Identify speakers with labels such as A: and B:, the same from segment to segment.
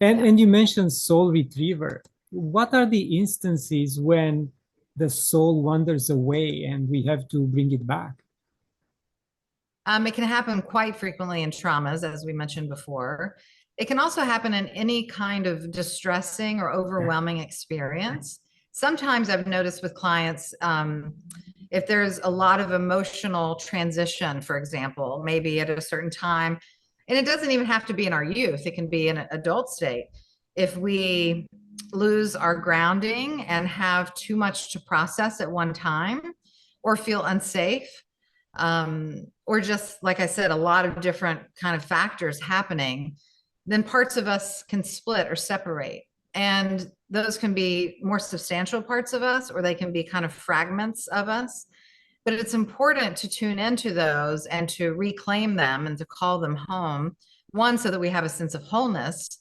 A: And you mentioned soul retriever. What are the instances when the soul wanders away and we have to bring it back?
B: It can happen quite frequently in traumas, as we mentioned before. It can also happen in any kind of distressing or overwhelming experience. Sometimes I've noticed with clients, if there's a lot of emotional transition, for example, maybe at a certain time, and it doesn't even have to be in our youth, it can be in an adult state. If we lose our grounding and have too much to process at one time, or feel unsafe, or just, like I said, a lot of different kind of factors happening, then parts of us can split or separate. And those can be more substantial parts of us, or they can be kind of fragments of us. But it's important to tune into those and to reclaim them and to call them home. One, so that we have a sense of wholeness,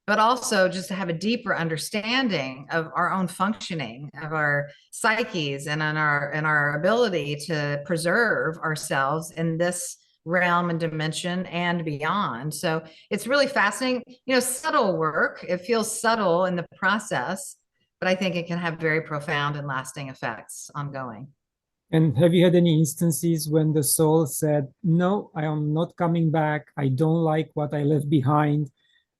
B: but also just to have a deeper understanding of our own functioning, of our psyches, and our ability to preserve ourselves in this realm and dimension and beyond. So it's really fascinating, subtle work. It feels subtle in the process, but I think it can have very profound and lasting effects ongoing.
A: And have you had any instances when the soul said, no, I am not coming back, I don't like what I left behind,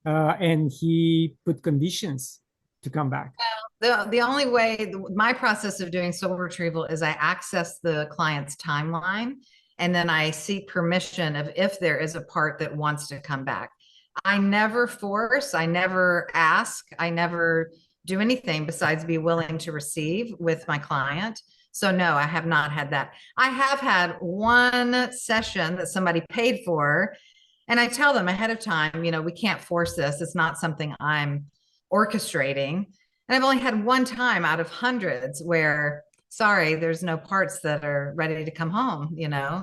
A: and he put conditions to come back?
B: Well, the only way, my process of doing soul retrieval is I access the client's timeline, and then I seek permission of if there is a part that wants to come back. I never force, I never ask, I never do anything besides be willing to receive with my client. So no, I have not had that. I have had one session that somebody paid for, and I tell them ahead of time, we can't force this. It's not something I'm orchestrating. And I've only had one time out of hundreds where, sorry, there's no parts that are ready to come home,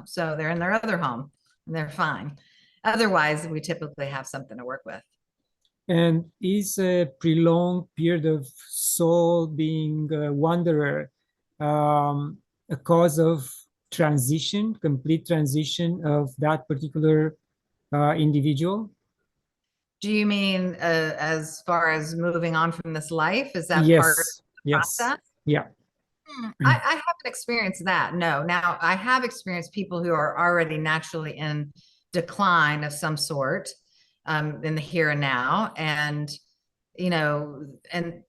B: so they're in their other home and they're fine. Otherwise, we typically have something to work with.
A: And is a prolonged period of soul being a wanderer a cause of transition, complete transition of that particular individual?
B: Do you mean as far as moving on from this life? Is that
A: Yes.
B: part of the process?
A: Yeah.
B: I haven't experienced that. No. Now, I have experienced people who are already naturally in decline of some sort in the here and now. And, and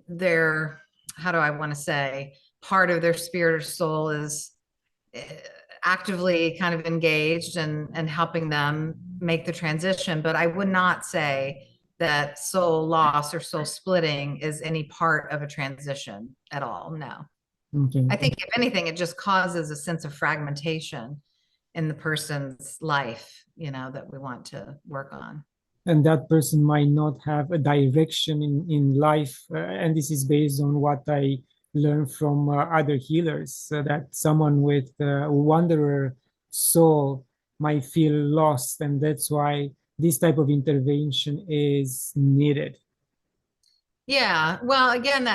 B: they're, how do I want to say, part of their spirit or soul is actively kind of engaged and helping them make the transition. But I would not say that soul loss or soul splitting is any part of a transition at all. No.
A: Okay.
B: I think if anything, it just causes a sense of fragmentation in the person's life, that we want to work on.
A: And that person might not have a direction in life. And this is based on what I learned from other healers, that someone with a wanderer soul might feel lost. And that's why this type of intervention is needed.
B: Yeah. Well, again,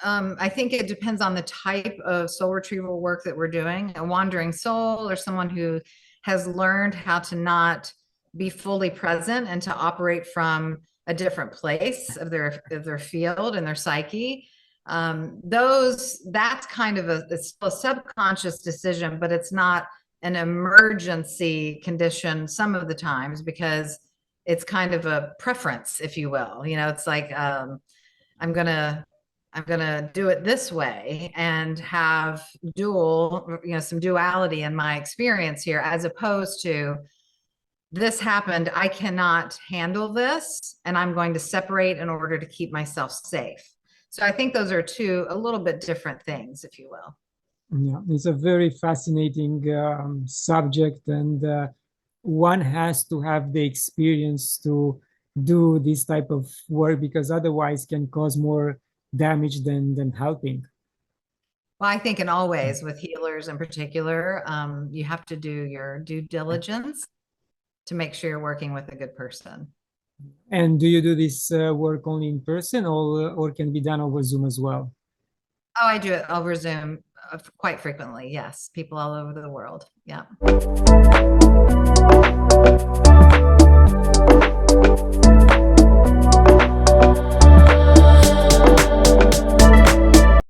B: I think it depends on the type of soul retrieval work that we're doing. A wandering soul, or someone who has learned how to not be fully present and to operate from a different place of their field and their psyche. That's kind of a subconscious decision, but it's not an emergency condition some of the times, because it's kind of a preference, if you will. It's like, I'm gonna do it this way and have some duality in my experience here, as opposed to, this happened, I cannot handle this, and I'm going to separate in order to keep myself safe. So I think those are two a little bit different things, if you will.
A: Yeah, it's a very fascinating subject, and one has to have the experience to do this type of work, because otherwise can cause more damage than helping.
B: Well, I think in all ways, with healers in particular, you have to do your due diligence to make sure you're working with a good person.
A: And do you do this work only in person, or can be done over Zoom as well?
B: Oh, I do it over Zoom quite frequently. Yes. People all over the world. Yeah.